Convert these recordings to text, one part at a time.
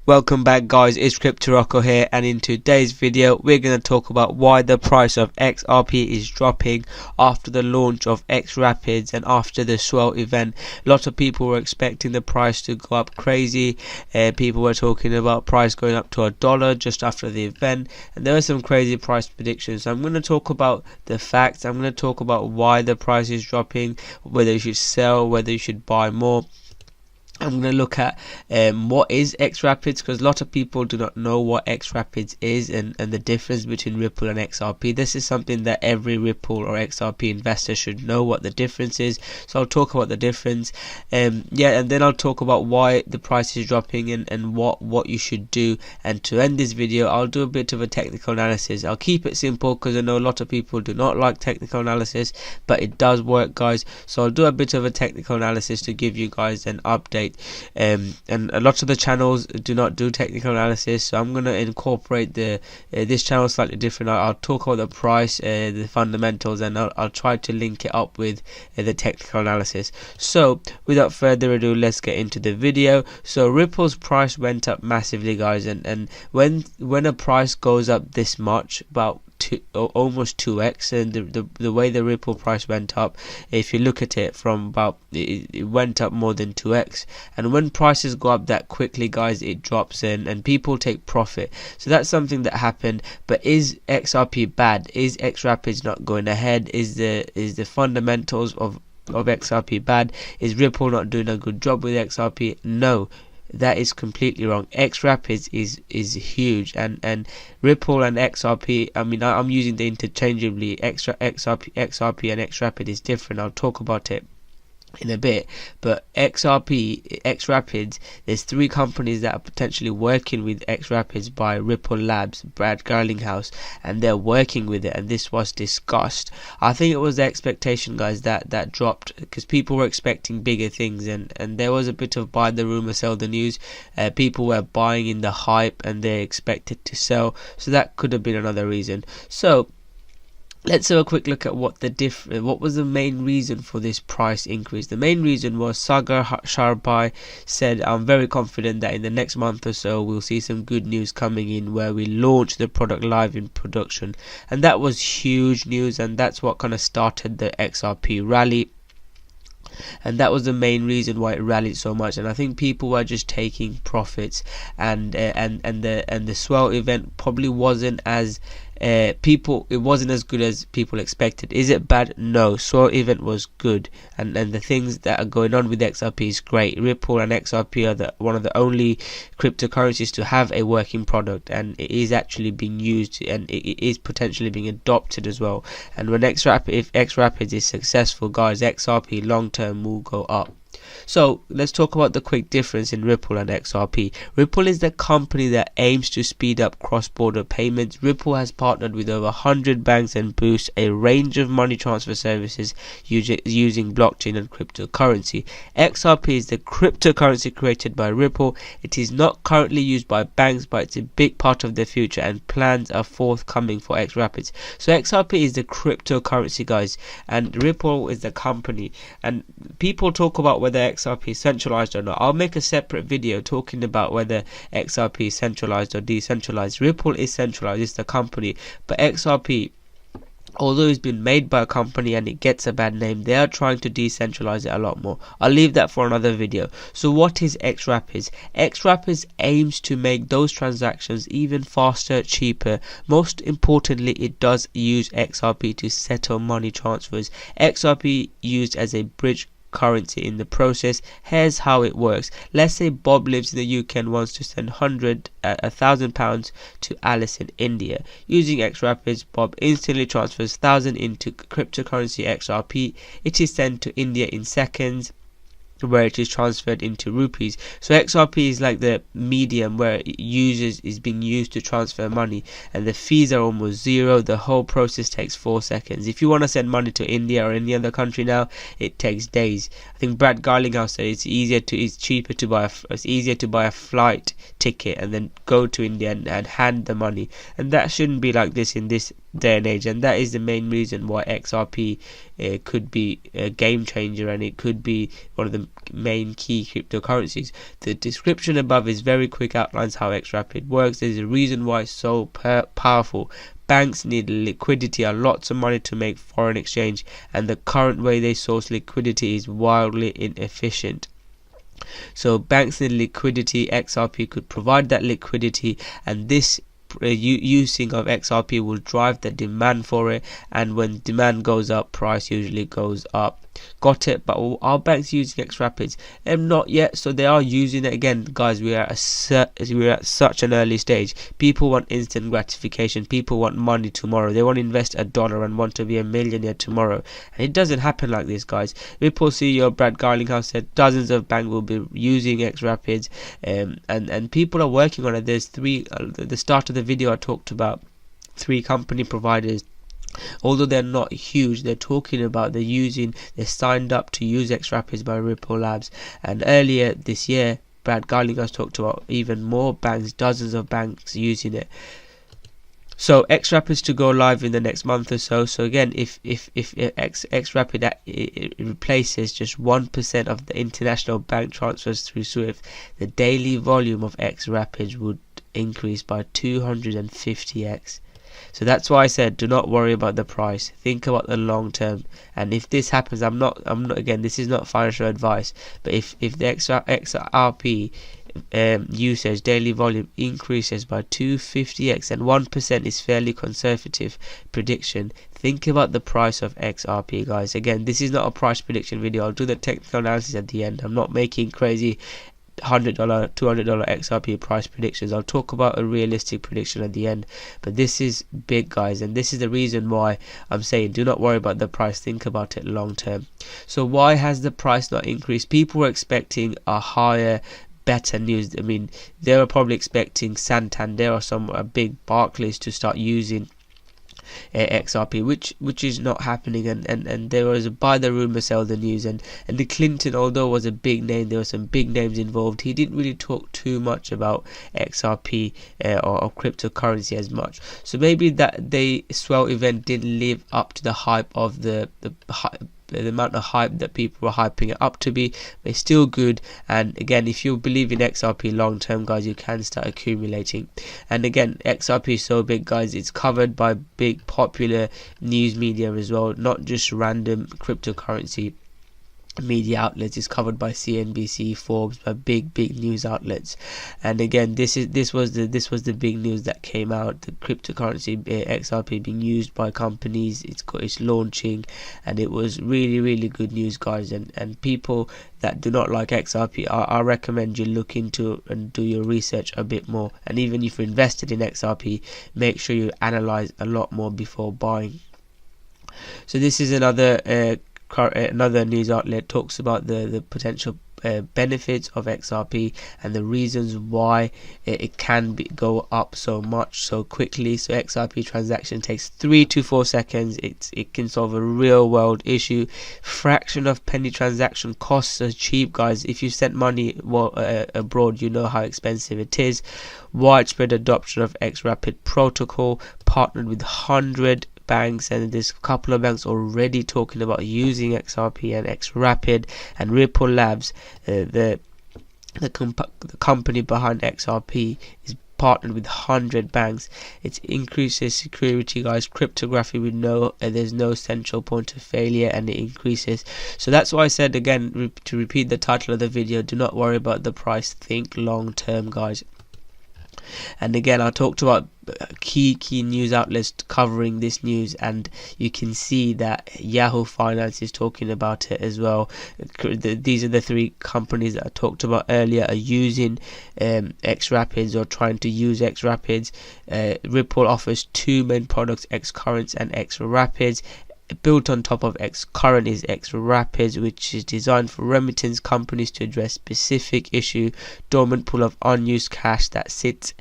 Welcome back guys, it's CryptoRocko here, and in today's video we're going to talk about why the price of XRP is dropping after the launch of XRapids and after the Swell event. A lot of people were expecting the price to go up crazy. People were talking about price going up to $1 just after the event, and there were some crazy price predictions. So I'm going to talk about the facts. I'm going to talk about why the price is dropping, whether you should sell, whether you should buy more. I'm going to look at what is XRapids, because a lot of people do not know what XRapids is and the difference between Ripple and XRP. This is something that every Ripple or XRP investor should know what the difference is. So I'll talk about the difference, and then I'll talk about why the price is dropping and what you should do. And to end this video, I'll do a bit of a technical analysis. I'll keep it simple because I know a lot of people do not like technical analysis, but it does work, guys. So I'll do a bit of a technical analysis to give you guys an update. And a lot of the channels do not do technical analysis, so I'm going to incorporate this channel slightly different. I'll talk about the price, the fundamentals, and I'll try to link it up with the technical analysis. So without further ado, let's get into the video. So Ripple's price went up massively, guys, and when a price goes up this much, about almost 2x, and the way the Ripple price went up, if you look at it from about, it went up more than 2x. And when prices go up that quickly, guys, it drops in and people take profit. So that's something that happened. But is XRP bad? Is XRapids not going ahead? Is the fundamentals of XRP bad? Is Ripple not doing a good job with XRP? No, that is completely wrong. XRapids is huge, and Ripple and XRP, I mean, I'm using the interchangeably. XRP and XRapid is different. I'll talk about it in a bit. But XRapids, there's 3 companies that are potentially working with XRapids by Ripple Labs, Brad Garlinghouse, and they're working with it, and this was discussed. I think it was the expectation, guys, that dropped, because people were expecting bigger things, and there was a bit of buy the rumor, sell the news. People were buying in the hype and they expected to sell, so that could have been another reason. So let's have a quick look at what was the main reason for this price increase. The main reason was Sagar Sharpai said, "I'm very confident that in the next month or so we'll see some good news coming in where we launch the product live in production." And that was huge news, and that's what kind of started the XRP rally. And that was the main reason why it rallied so much. And I think people were just taking profits, and the Swell event probably wasn't as it wasn't as good as people expected. Is it bad? No, Swell event was good, and the things that are going on with XRP is great. Ripple and XRP are one of the only cryptocurrencies to have a working product, and it is actually being used, and it is potentially being adopted as well. And when if XRapids is successful, guys, XRP long term will go up. So let's talk about the quick difference in Ripple and XRP. Ripple is the company that aims to speed up cross-border payments. Ripple has partnered with over 100 banks and boosts a range of money transfer services using blockchain and cryptocurrency. XRP is the cryptocurrency created by Ripple. It is not currently used by banks, but it's a big part of the future, and plans are forthcoming for XRapids. So XRP is the cryptocurrency, guys, and Ripple is the company. And people talk about whether XRP is centralized or not. I'll make a separate video talking about whether XRP is centralized or decentralized. Ripple is centralized, it's the company, but XRP, although it's been made by a company and it gets a bad name, they are trying to decentralize it a lot more. I'll leave that for another video. So what is XRapids? XRapids aims to make those transactions even faster, cheaper. Most importantly, it does use XRP to settle money transfers. XRP used as a bridge currency in the process. Here's how it works. Let's say Bob lives in the UK and wants to send £1,000 to Alice in India. Using XRapids, Bob instantly transfers 1,000 into cryptocurrency XRP. It is sent to India in seconds, where it is transferred into rupees. So XRP is like the medium where it is being used to transfer money, and the fees are almost zero. The whole process takes 4 seconds. If you want to send money to India or any other country now, it takes days. I think Brad Garlinghouse said it's easier to buy a flight ticket and then go to India and hand the money, and that shouldn't be like this in this day and age, and that is the main reason why XRP could be a game changer, and it could be one of the main key cryptocurrencies. The description above is very quick, outlines how XRapid works. There's a reason why it's so powerful. Banks need liquidity and lots of money to make foreign exchange, and the current way they source liquidity is wildly inefficient. So banks need liquidity. XRP could provide that liquidity, and this using of XRP will drive the demand for it, and when demand goes up, price usually goes up. Got it? But are banks using XRapids? Not yet. So they are using it. Again, guys, we're at such an early stage. People want instant gratification. People want money tomorrow. They want to invest $1 and want to be a millionaire tomorrow, and it doesn't happen like this, guys. Ripple CEO Brad Garlinghouse said dozens of banks will be using XRapids, and people are working on it. There's three. At the start of the video, I talked about 3 company providers. Although they're not huge, they're talking about they're signed up to use XRapids by Ripple Labs. And earlier this year, Brad Garlinghouse talked about even more banks, dozens of banks using it. So XRapids to go live in the next month or so. So again, if XRapid it replaces just 1% of the international bank transfers through SWIFT, the daily volume of XRapids would increase by 250x. So that's why I said do not worry about the price, think about the long term. And if this happens, I'm not again, this is not financial advice, but if the XRP usage daily volume increases by 250x, and 1% is fairly conservative prediction, think about the price of XRP, guys. Again, this is not a price prediction video. I'll do the technical analysis at the end. I'm not making crazy $100, $200 XRP price predictions. I'll talk about a realistic prediction at the end, but this is big, guys, and this is the reason why I'm saying do not worry about the price, think about it long term. So why has the price not increased? People were expecting a higher, better news. I mean, they were probably expecting Santander or some big Barclays to start using XRP, which is not happening, and there was a buy the rumor, sell the news, and the Clinton, although was a big name, there were some big names involved. He didn't really talk too much about XRP or cryptocurrency as much. So maybe that the swell event didn't live up to the hype of the amount of hype that people were hyping it up to be, but it's still good. And again, if you believe in XRP long term, guys, you can start accumulating. And again, XRP is so big, guys, it's covered by big popular news media as well, not just random cryptocurrency media outlets. Is covered by CNBC, Forbes, by big news outlets. And again, this was the big news that came out, the cryptocurrency XRP being used by companies. It's launching, and it was really good news, guys. And people that do not like XRP, I recommend you look into and do your research a bit more. And even if you're invested in XRP, make sure you analyze a lot more before buying. So this is another news outlet talks about the potential benefits of XRP and the reasons why it can go up so much so quickly. So XRP transaction takes 3 to 4 seconds. It can solve a real world issue. Fraction of penny transaction costs are cheap, guys. If you send money abroad, you know how expensive it is. Widespread adoption of XRapid protocol, partnered with 100 banks, and there's a couple of banks already talking about using XRP and XRapid. And Ripple Labs, the company behind XRP, is partnered with 100 banks. It increases security, guys, cryptography with there's no central point of failure, and it increases. So that's why I said, again, to repeat the title of the video, do not worry about the price, think long term, guys. And again, I talked about key news outlets covering this news, and you can see that Yahoo Finance is talking about it as well. These are the 3 companies that I talked about earlier are using XRapids or trying to use XRapids. Ripple offers 2 main products, XCurrents and XRapids. built on top of Xcurrent is XRapids, which is designed for remittance companies to address specific issue, dormant pool of unused cash that sits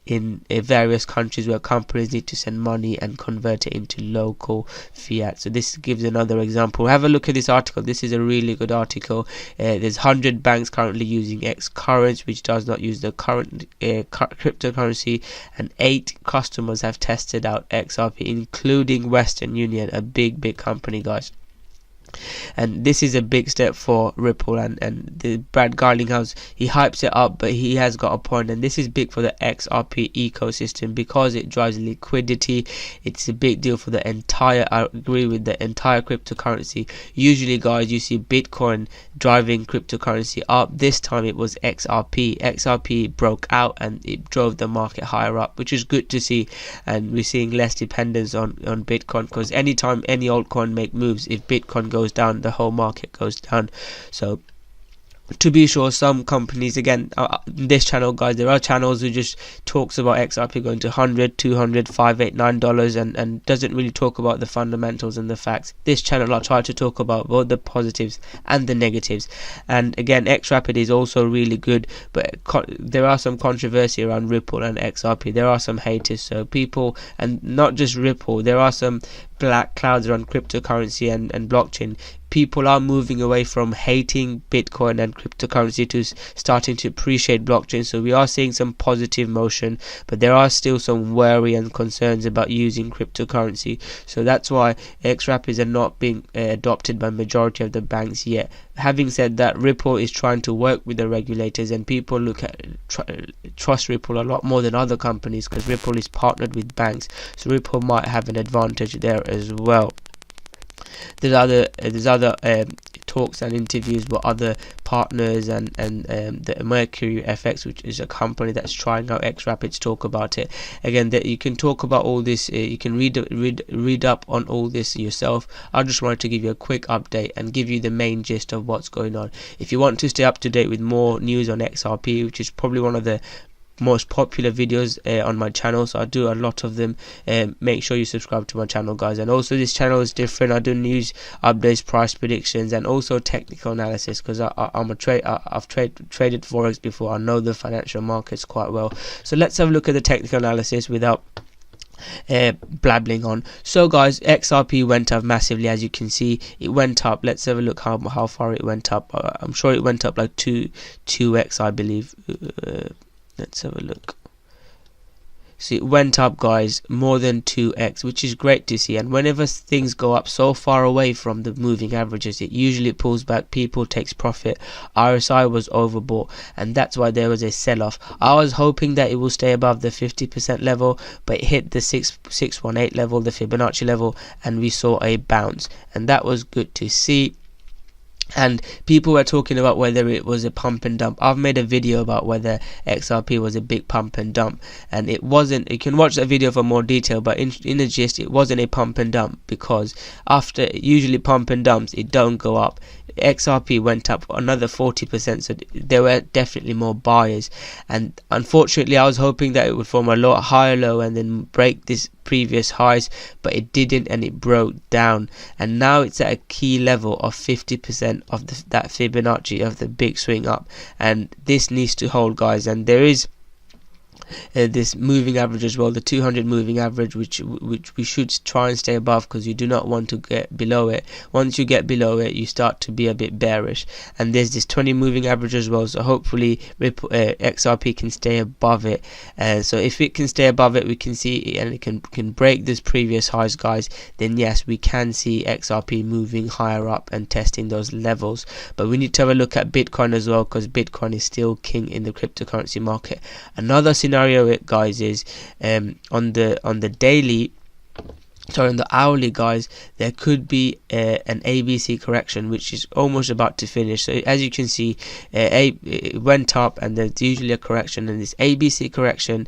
in various countries where companies need to send money and convert it into local fiat. So this gives another example. Have a look at this article. This is a really good article. There's 100 banks currently using Xcurrent, which does not use the current cryptocurrency, and 8 customers have tested out XRP, including Western Union, a big company, guys. And this is a big step for Ripple, and the Brad Garlinghouse, he hypes it up, but he has got a point, and this is big for the XRP ecosystem because it drives liquidity. It's a big deal for the entire, I agree with the entire cryptocurrency. Usually, guys, you see Bitcoin driving cryptocurrency up. This time it was XRP. XRP broke out and it drove the market higher up, which is good to see, and we're seeing less dependence on Bitcoin, because anytime any altcoin make moves, if Bitcoin goes down, the whole market goes down. So to be sure, some companies, again, this channel, guys, there are channels who just talks about XRP going to 100, 200, 589 dollars, and doesn't really talk about the fundamentals and the facts. This channel, I try to talk about both the positives and the negatives. And again, XRapid is also really good, but there are some controversy around Ripple and XRP. There are some haters, so people, and not just Ripple, there are some black clouds around cryptocurrency and blockchain. People are moving away from hating Bitcoin and cryptocurrency to starting to appreciate blockchain. So we are seeing some positive motion, but there are still some worry and concerns about using cryptocurrency. So that's why XRapids are not being adopted by majority of the banks yet. Having said that, Ripple is trying to work with the regulators, and people trust Ripple a lot more than other companies because Ripple is partnered with banks. So Ripple might have an advantage there as well. There's other talks and interviews with other partners, and the Mercury FX, which is a company that's trying out XRapids, talk about it. Again, that you can talk about all this, you can read up on all this yourself. I just wanted to give you a quick update and give you the main gist of what's going on. If you want to stay up to date with more news on XRP, which is probably one of the most popular videos on my channel, so I do a lot of them, make sure you subscribe to my channel, guys. And also, this channel is different. I do news updates, price predictions, and also technical analysis, because I've traded forex before. I know the financial markets quite well. So let's have a look at the technical analysis without blabbling on. So guys, XRP went up massively. As you can see, it went up. Let's have a look how far it went up. I'm sure it went up like 2x, I believe. Let's have a look. So it went up, guys, more than 2x, which is great to see. And whenever things go up so far away from the moving averages, it usually pulls back. People takes profit. RSI was overbought, and that's why there was a sell-off. I was hoping that it will stay above the 50% level, but it hit the 618 level, the Fibonacci level, and we saw a bounce, and that was good to see. And people were talking about whether it was a pump and dump. I've made a video about whether XRP was a big pump and dump, and it wasn't. You can watch that video for more detail, but in the gist, it wasn't a pump and dump, because after usually pump and dumps, it don't go up. XRP went up another 40%, so there were definitely more buyers. And unfortunately, I was hoping that it would form a higher low and then break this previous highs, but it didn't, and it broke down. And now it's at a key level of 50% of that Fibonacci of the big swing up, and this needs to hold, guys. And there is this moving average as well, the 200 moving average, which we should try and stay above, because you do not want to get below it. Once you get below it, you start to be a bit bearish. And there's this 20 moving average as well, so hopefully XRP can stay above it. So if it can stay above it, we can see, and it can break this previous highs, guys, then yes, we can see XRP moving higher up and testing those levels. But we need to have a look at Bitcoin as well, because Bitcoin is still king in the cryptocurrency market. Another scenario, guys, is on the daily, sorry, on the hourly, guys, there could be an ABC correction, which is almost about to finish. So as you can see, it went up, and there's usually a correction, and this ABC correction,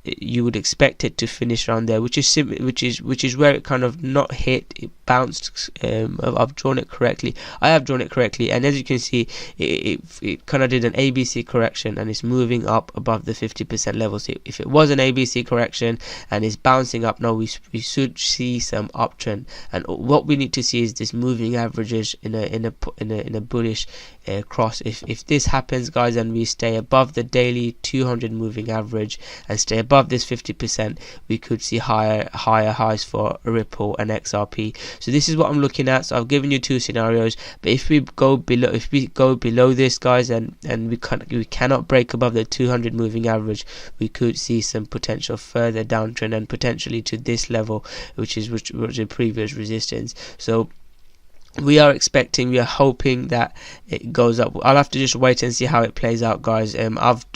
you would expect it to finish around there, which is where it kind of not hit, it bounced. I've drawn it correctly. I have drawn it correctly, and as you can see, it kind of did an ABC correction, and it's moving up above the 50% level. So if it was an ABC correction and it's bouncing up now, we should see some uptrend. And what we need to see is this moving averages in a bullish cross. If this happens, guys, and we stay above the daily 200 moving average and stay above this 50%, we could see higher highs for Ripple and XRP. So this is what I'm looking at. So I've given you two scenarios, but if we go below this, guys, and we cannot break above the 200 moving average, we could see some potential further downtrend, and potentially to this level, which was the previous resistance. So we are hoping that it goes up. I'll have to just wait and see how it plays out, guys.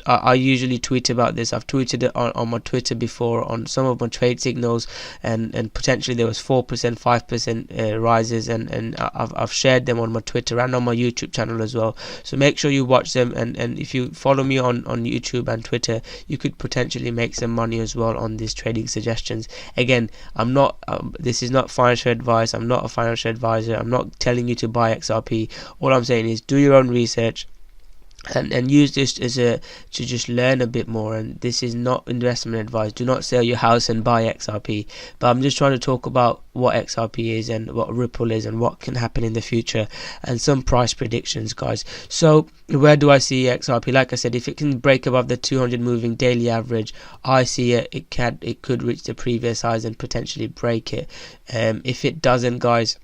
I usually tweet about this. I've tweeted it on my Twitter before on some of my trade signals, and potentially there was 4%, 5% rises, and I've shared them on my Twitter and on my YouTube channel as well. So make sure you watch them, and if you follow me on YouTube and Twitter, you could potentially make some money as well on these trading suggestions. Again, I'm not this is not financial advice. I'm not a financial advisor. I'm not telling you to buy XRP. All I'm saying is do your own research and use this as to just learn a bit more. And this is not investment advice. Do not sell your house and buy XRP. But I'm just trying to talk about what XRP is and what Ripple is and what can happen in the future, and some price predictions, guys. So where do I see XRP? Like I said, if it can break above the 200 moving daily average, I see it could reach the previous highs and potentially break it. If it doesn't, guys,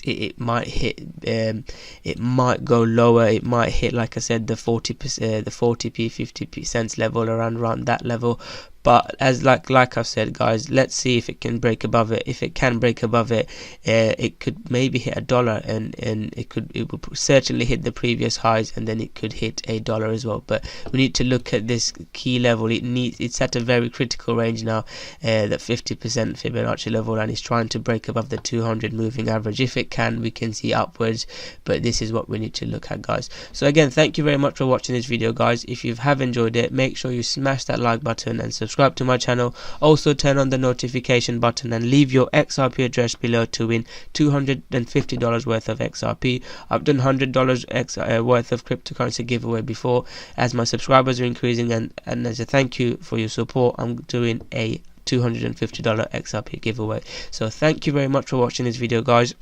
it might hit, it might go lower. It might hit, like I said, the 40%, the 40p, 50p cents level, around that level. But as like I've said, guys, let's see if it can break above it. If it can break above it, it could maybe hit $1, and it will certainly hit the previous highs, and then it could hit $1 as well. But we need to look at this key level. It's at a very critical range now, that 50% Fibonacci level, and it's trying to break above the 200 moving average. If it can, we can see upwards, but this is what we need to look at, guys. So again, thank you very much for watching this video, guys. If you have enjoyed it, make sure you smash that like button and subscribe to my channel. Also turn on the notification button and leave your XRP address below to win $250 worth of XRP. I've done $100 worth of cryptocurrency giveaway before. As my subscribers are increasing, and as a thank you for your support, I'm doing a $250 XRP giveaway. So thank you very much for watching this video, guys.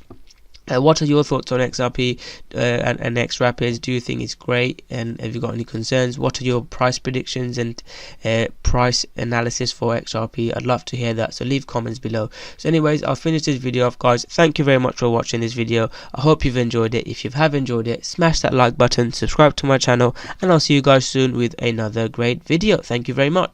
What are your thoughts on XRP and XRapids? Do you think it's great? And have you got any concerns? What are your price predictions and price analysis for XRP? I'd love to hear that, so leave comments below. So anyways, I'll finish this video off, guys. Thank you very much for watching this video. I hope you've enjoyed it. If you have enjoyed it, smash that like button, subscribe to my channel, and I'll see you guys soon with another great video. Thank you very much.